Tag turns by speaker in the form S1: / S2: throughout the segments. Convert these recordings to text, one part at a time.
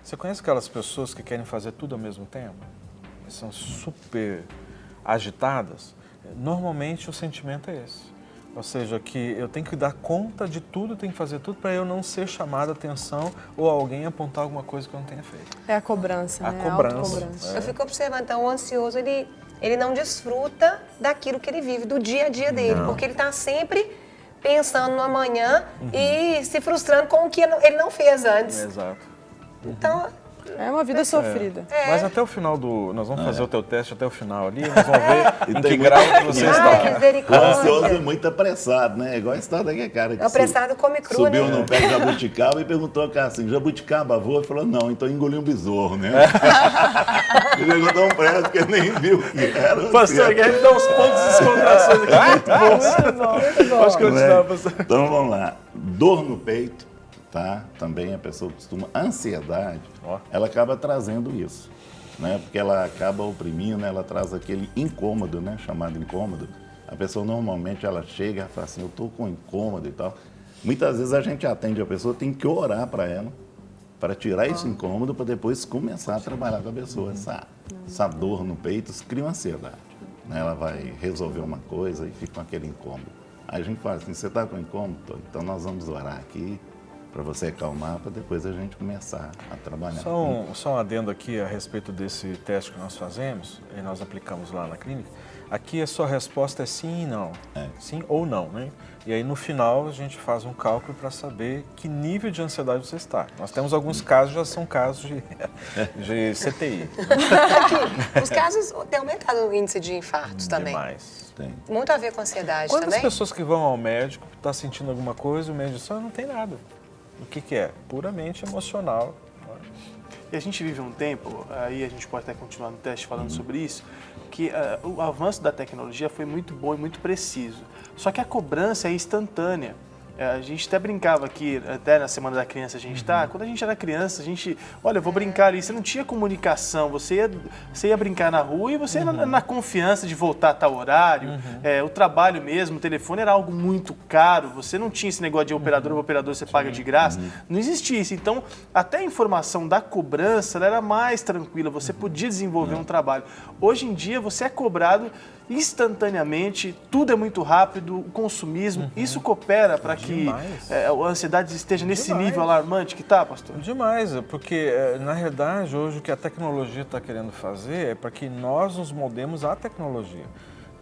S1: Você conhece aquelas pessoas que querem fazer tudo ao mesmo tempo? São super agitadas? Normalmente o sentimento é esse. Ou seja, que eu tenho que dar conta de tudo, tenho que fazer tudo para eu não ser chamado a atenção ou alguém apontar alguma coisa que eu não tenha feito.
S2: É a cobrança, né?
S1: A cobrança.
S2: Autocobrança.
S3: Eu fico observando, então, o ansioso, ele não desfruta daquilo que ele vive, do dia a dia dele, porque ele está sempre pensando no amanhã e se frustrando com o que ele não fez antes.
S1: Exato.
S3: Então,
S2: É uma vida sofrida.
S1: Mas até o final do... Nós vamos fazer o teu teste até o final ali, nós vamos ver em que grau que você
S3: ai,
S1: está.
S4: O ansioso é
S3: misericórdia.
S4: muito apressado, né? Igual a história daquele cara que
S3: É apressado, come cru,
S4: subiu
S3: né?
S4: no pé de jabuticaba e perguntou ao cara assim, jabuticaba voa? Ele falou, não, então engoliu um besouro, né? Ele perguntou um prédio porque nem viu o que era.
S1: Pastor Guilherme dá uns pontos de descontrações aqui muito bons.
S2: Muito bom, muito bom.
S1: Pode continuar, pastor.
S4: Então vamos lá. Dor no peito, tá? Também a pessoa costuma... Ansiedade,
S1: Ó.
S4: ela acaba trazendo isso, né? Porque ela acaba oprimindo, ela traz aquele incômodo, né? Chamado incômodo. A pessoa normalmente ela chega e fala assim, eu tô com incômodo e tal. Muitas vezes a gente atende a pessoa, tem que orar para ela, para tirar esse incômodo, para depois começar a trabalhar com a pessoa. Essa dor no peito, isso cria uma ansiedade, né? Ela vai resolver uma coisa e fica com aquele incômodo. Aí a gente fala assim, você está com incômodo? Então nós vamos orar aqui para você acalmar, para depois a gente começar a trabalhar.
S1: Só um adendo aqui a respeito desse teste que nós fazemos, e nós aplicamos lá na clínica. Aqui a sua resposta é sim e não. Sim ou não, né? E aí no final a gente faz um cálculo para saber que nível de ansiedade você está. Nós temos alguns casos, já são casos de CTI.
S3: Aqui, os casos têm aumentado o índice de infartos também.
S1: Demais.
S4: Tem.
S3: Muito a ver com ansiedade
S1: Quantas
S3: também.
S1: pessoas que vão ao médico, está sentindo alguma coisa, o médico diz, não tem nada. O que é? Puramente emocional.
S5: E a gente vive um tempo, aí a gente pode até continuar no teste falando sobre isso, que o avanço da tecnologia foi muito bom e muito preciso. Só que a cobrança é instantânea. A gente até brincava aqui, até na Semana da Criança a gente tá, quando a gente era criança, a gente, olha, eu vou brincar ali, você não tinha comunicação, você ia brincar na rua e você na confiança de voltar a tal horário, o trabalho mesmo, o telefone era algo muito caro, você não tinha esse negócio de operador você paga de graça, não existia isso. Então, até a informação da cobrança ela era mais tranquila, você podia desenvolver um trabalho. Hoje em dia, você é cobrado instantaneamente, tudo é muito rápido, o consumismo, isso coopera para que a ansiedade esteja nesse nível alarmante que está, pastor?
S1: Demais, porque na realidade hoje o que a tecnologia está querendo fazer é para que nós nos moldemos à tecnologia.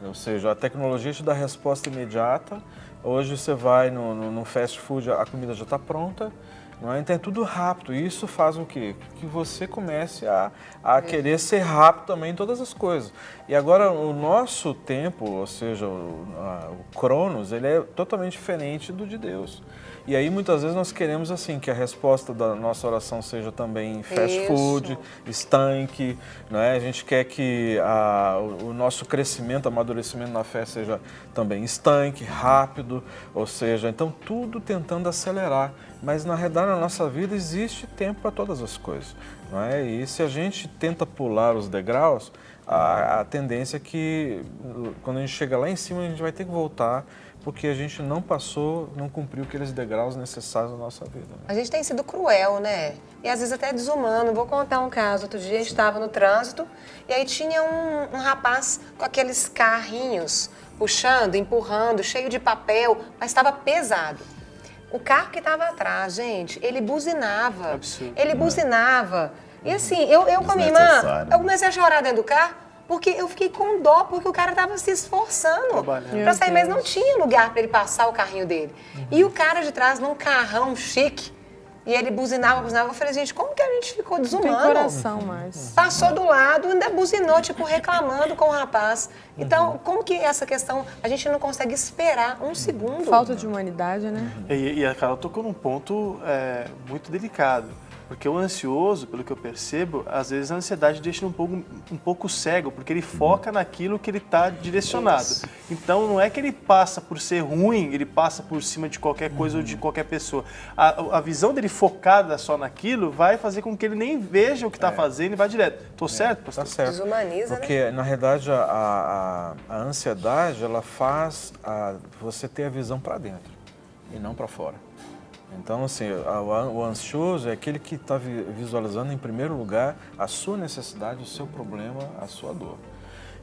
S1: Ou seja, a tecnologia te dá resposta imediata, hoje você vai no fast food, a comida já está pronta, não é? Então é tudo rápido, e isso faz o quê? Que você comece a querer ser rápido também em todas as coisas. E agora o nosso tempo, ou seja, o Cronos, ele é totalmente diferente do de Deus. E aí muitas vezes nós queremos assim que a resposta da nossa oração seja também fast food, estanque, não é? A gente quer que o nosso crescimento, amadurecimento na fé seja também estanque, rápido, ou seja, então tudo tentando acelerar. Mas na realidade na nossa vida existe tempo para todas as coisas, não é? E se a gente tenta pular os degraus, a tendência é que quando a gente chega lá em cima a gente vai ter que voltar, porque a gente não passou, não cumpriu aqueles degraus necessários na nossa vida. Né?
S3: A gente tem sido cruel, né? E às vezes até desumano. Vou contar um caso. Outro dia a gente estava no trânsito e aí tinha um rapaz com aqueles carrinhos puxando, empurrando, cheio de papel, mas estava pesado. O carro que estava atrás, gente, ele buzinava.
S5: Absurdo.
S3: Ele buzinava. E assim, eu com a minha irmã, eu comecei a chorar dentro do carro, porque eu fiquei com dó, porque o cara estava se esforçando para sair, mas não tinha lugar para ele passar o carrinho dele. E o cara de trás, num carrão chique, e ele buzinava. Eu falei, gente, como que a gente ficou desumano?
S2: Não tem coração mais.
S3: Passou do lado, ainda buzinou, tipo, reclamando com o rapaz. Então, como que essa questão, a gente não consegue esperar um segundo?
S2: Falta de humanidade, né?
S5: E a Carla tocou num ponto muito delicado. Porque o ansioso, pelo que eu percebo, às vezes a ansiedade deixa um pouco cego, porque ele foca naquilo que ele está direcionado. Isso. Então não é que ele passa por ser ruim, ele passa por cima de qualquer coisa ou de qualquer pessoa. A visão dele focada só naquilo vai fazer com que ele nem veja o que está fazendo e vá direto. Estou certo, pastor?
S1: Tá certo.
S3: Desumaniza,
S1: porque,
S3: né?
S1: na realidade, a ansiedade, ela faz você ter a visão para dentro e não para fora. Então, assim, o ansioso é aquele que está visualizando, em primeiro lugar, a sua necessidade, o seu problema, a sua dor.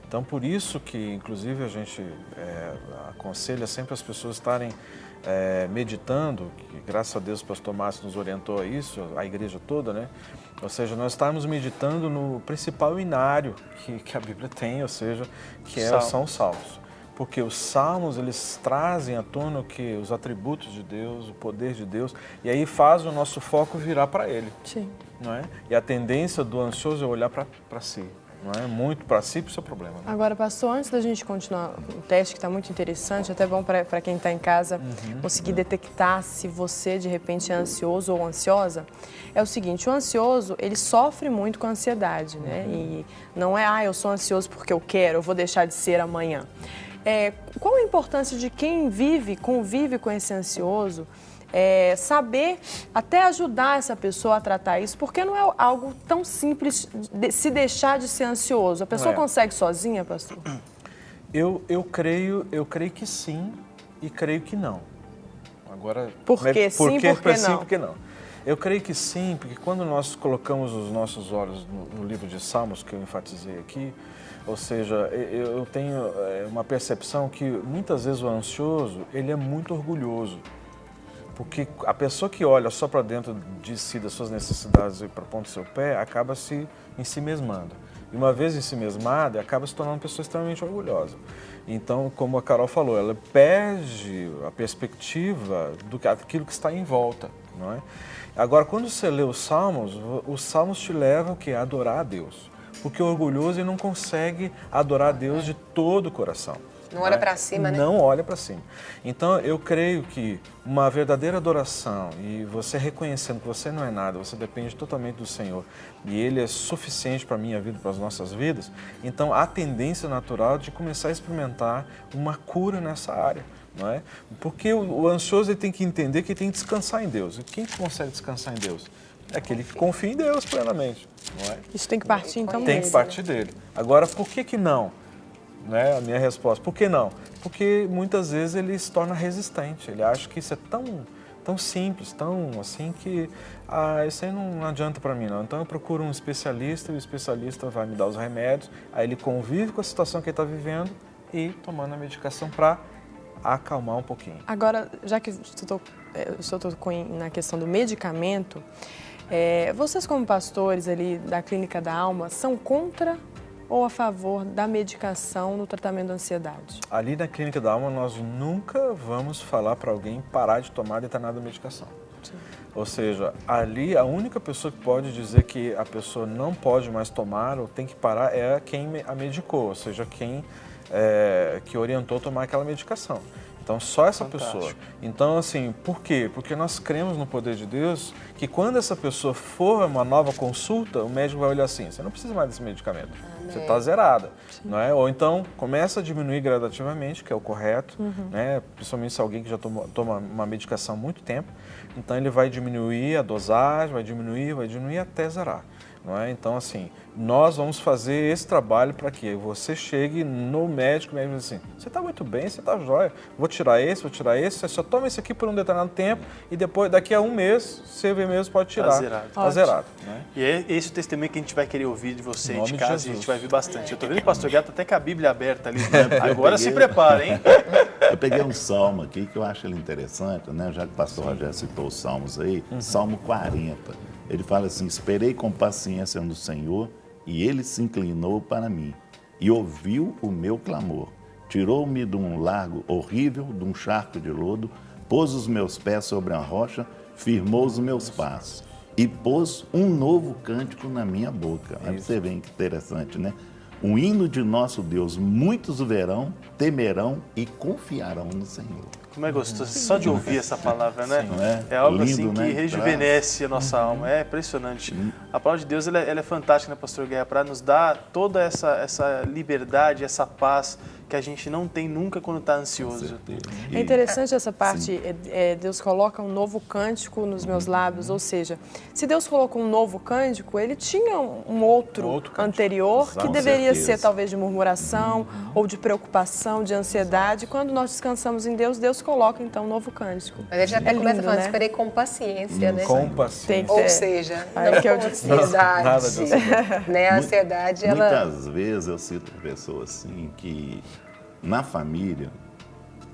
S1: Então, por isso que, inclusive, a gente aconselha sempre as pessoas estarem meditando, que graças a Deus o pastor Márcio nos orientou a isso, a igreja toda, né? Ou seja, nós estamos meditando no principal inário que a Bíblia tem, ou seja, que são os salmos. Porque os salmos, eles trazem à tona o que? Os atributos de Deus, o poder de Deus, e aí faz o nosso foco virar para Ele.
S2: Sim.
S1: Não é? E a tendência do ansioso é olhar para si, não é? Muito para si e para o seu problema. Né?
S2: Agora, pastor, antes da gente continuar o teste, que está muito interessante, até bom para quem está em casa conseguir detectar se você, de repente, é ansioso ou ansiosa, é o seguinte, o ansioso, ele sofre muito com a ansiedade, né? E não é, eu sou ansioso porque eu quero, eu vou deixar de ser amanhã. Qual a importância de quem convive com esse ansioso, saber até ajudar essa pessoa a tratar isso, porque não é algo tão simples de se deixar de ser ansioso. A pessoa consegue sozinha, pastor?
S1: Eu creio que sim e creio que não. Agora,
S2: por que sim, por que não?
S1: Por que não? Eu creio que sim, porque quando nós colocamos os nossos olhos no livro de Salmos, que eu enfatizei aqui, ou seja, eu tenho uma percepção que muitas vezes o ansioso, ele é muito orgulhoso. Porque a pessoa que olha só para dentro de si, das suas necessidades e para a ponta do seu pé, acaba se ensimesmando. E uma vez ensimesmada, acaba se tornando uma pessoa extremamente orgulhosa. Então, como a Carol falou, ela perde a perspectiva daquilo que está em volta, não é? Agora, quando você lê os Salmos te levam a adorar a Deus. Porque o orgulhoso ele não consegue adorar a Deus de todo o coração.
S3: Não olha para cima, né?
S1: Não olha para cima. Então, eu creio que uma verdadeira adoração e você reconhecendo que você não é nada, você depende totalmente do Senhor e Ele é suficiente para a minha vida, para as nossas vidas, então há tendência natural de começar a experimentar uma cura nessa área. Não é? Porque o ansioso ele tem que entender que ele tem que descansar em Deus. E quem consegue descansar em Deus? É aquele que confia em Deus plenamente. Não é?
S2: Isso tem que partir então dele.
S1: Tem que partir dele. Agora, por que não? Né? A minha resposta, por que não? Porque muitas vezes ele se torna resistente. Ele acha que isso é tão simples, tão assim que isso aí não adianta para mim não. Então eu procuro um especialista e o especialista vai me dar os remédios, aí ele convive com a situação que ele está vivendo e tomando a medicação para acalmar um pouquinho.
S2: Agora, já que eu estou na questão do medicamento, vocês como pastores ali da Clínica da Alma são contra ou a favor da medicação no tratamento da ansiedade? Ali
S1: na Clínica da Alma nós nunca vamos falar para alguém parar de tomar determinada medicação. Sim. Ou seja, ali a única pessoa que pode dizer que a pessoa não pode mais tomar ou tem que parar é quem a medicou, ou seja, quem que orientou a tomar aquela medicação. Então, só essa pessoa. Então, assim, por quê? Porque nós cremos no poder de Deus que quando essa pessoa for uma nova consulta, o médico vai olhar assim, você não precisa mais desse medicamento, você está zerada. Não é? Ou então, começa a diminuir gradativamente, que é o correto, né? Principalmente se alguém que já toma uma medicação há muito tempo, então ele vai diminuir a dosagem, vai diminuir até zerar. Não é? Então, assim, nós vamos fazer esse trabalho para que você chegue no médico mesmo assim, você está muito bem, você está jóia, vou tirar esse, você só toma esse aqui por um determinado tempo e depois, daqui a um mês, você mesmo pode tirar. Está zerado. Né?
S5: E é esse o testemunho que a gente vai querer ouvir de você de casa, e a gente vai ouvir bastante. Eu estou vendo o pastor Gato até com a Bíblia aberta ali. Agora se prepara, hein?
S4: Eu peguei um salmo aqui que eu acho ele interessante, né? Já que o pastor Rogério citou os salmos aí, Salmo 40. Ele fala assim, esperei com paciência no Senhor e Ele se inclinou para mim e ouviu o meu clamor. Tirou-me de um lago horrível, de um charco de lodo, pôs os meus pés sobre a rocha, firmou os meus passos e pôs um novo cântico na minha boca. Aí você vê que interessante, né? Um hino de nosso Deus, muitos o verão, temerão e confiarão no Senhor.
S5: Como é gostoso, só de ouvir essa palavra, né? É algo lindo, assim que rejuvenesce a nossa alma, é impressionante. A palavra de Deus ela é fantástica, né, pastor Guerra, para nos dar toda essa liberdade, essa paz que a gente não tem nunca quando está ansioso.
S2: É interessante essa parte, Deus coloca um novo cântico nos meus lábios, ou seja, se Deus colocou um novo cântico, Ele tinha um outro anterior que deveria ser talvez de murmuração ou de preocupação, de ansiedade. Quando nós descansamos em Deus, Deus coloca, então, um novo cântico.
S3: Mas ele já até começa
S2: lindo,
S3: falando,
S2: né?
S3: esperei com paciência, né?
S1: Com paciência.
S2: Tem que
S3: Ou
S2: ter.
S3: seja,
S2: Aí
S3: não
S2: que eu
S3: com
S2: disse.
S3: ansiedade.
S1: Nada disso.
S3: Né? A ansiedade, ela...
S4: Muitas vezes eu cito pessoas assim que na família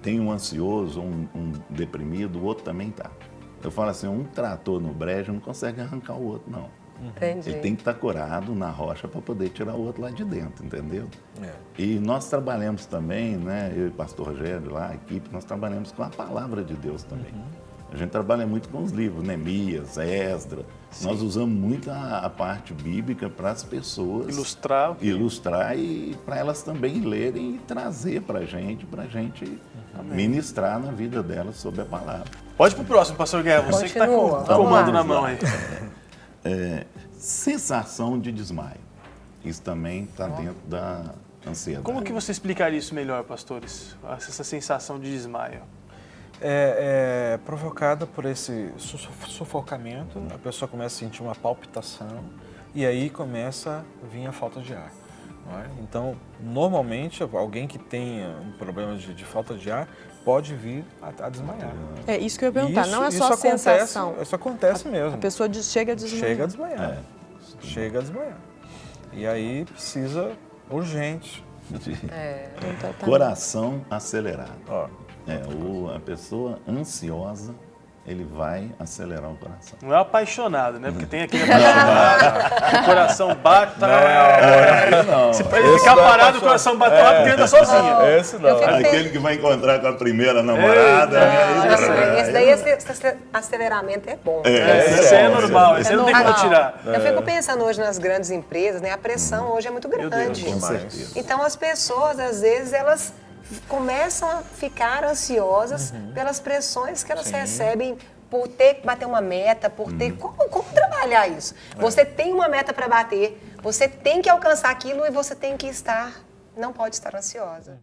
S4: tem um ansioso, um deprimido, o outro também tá. Eu falo assim, um trator no brejo não consegue arrancar o outro, não.
S3: Entendi.
S4: Ele tem que estar curado na rocha para poder tirar o outro lá de dentro, entendeu?
S1: É.
S4: E nós trabalhamos também, né, eu e o pastor Rogério lá, a equipe, nós trabalhamos com a palavra de Deus também. A gente trabalha muito com os livros, Neemias, Esdras. Nós usamos muito a parte bíblica para as pessoas ilustrar e para elas também lerem e trazer para a gente ministrar na vida delas sobre a palavra.
S5: Pode ir pro próximo, pastor Guerra. Você que está com o comando na mão aí.
S4: Sensação de desmaio. Isso também está dentro da ansiedade.
S5: Como que você explicaria isso melhor, pastores? Essa sensação de desmaio.
S1: É provocada por esse sufocamento, a pessoa começa a sentir uma palpitação e aí começa a vir a falta de ar. Não é? Então, normalmente, alguém que tenha um problema de falta de ar pode vir a desmaiar.
S2: É isso que eu ia perguntar, não é só a
S1: acontece,
S2: sensação.
S1: Isso acontece mesmo.
S2: A pessoa chega a desmaiar.
S1: Chega a desmaiar. Chega a desmaiar. E aí precisa urgente.
S4: Coração acelerado.
S1: Ó.
S4: A pessoa ansiosa, ele vai acelerar o coração.
S5: Não é apaixonado, né? Porque tem aquele apaixonado, o coração bate, tá?
S4: Não.
S5: Se ele ficar parado, o coração bate rápido e anda sozinho.
S1: Esse não.
S4: Aquele que vai encontrar com a primeira namorada.
S3: Esse daí, esse aceleramento é bom.
S5: Esse é normal, esse não tem como tirar.
S3: Eu fico pensando hoje nas grandes empresas, né? A pressão hoje é muito grande.
S4: Com certeza.
S3: Então as pessoas, às vezes, elas começam a ficar ansiosas pelas pressões que elas recebem por ter que bater uma meta, por ter... Como trabalhar isso? Você tem uma meta para bater, você tem que alcançar aquilo e você tem que estar... Não pode estar ansiosa.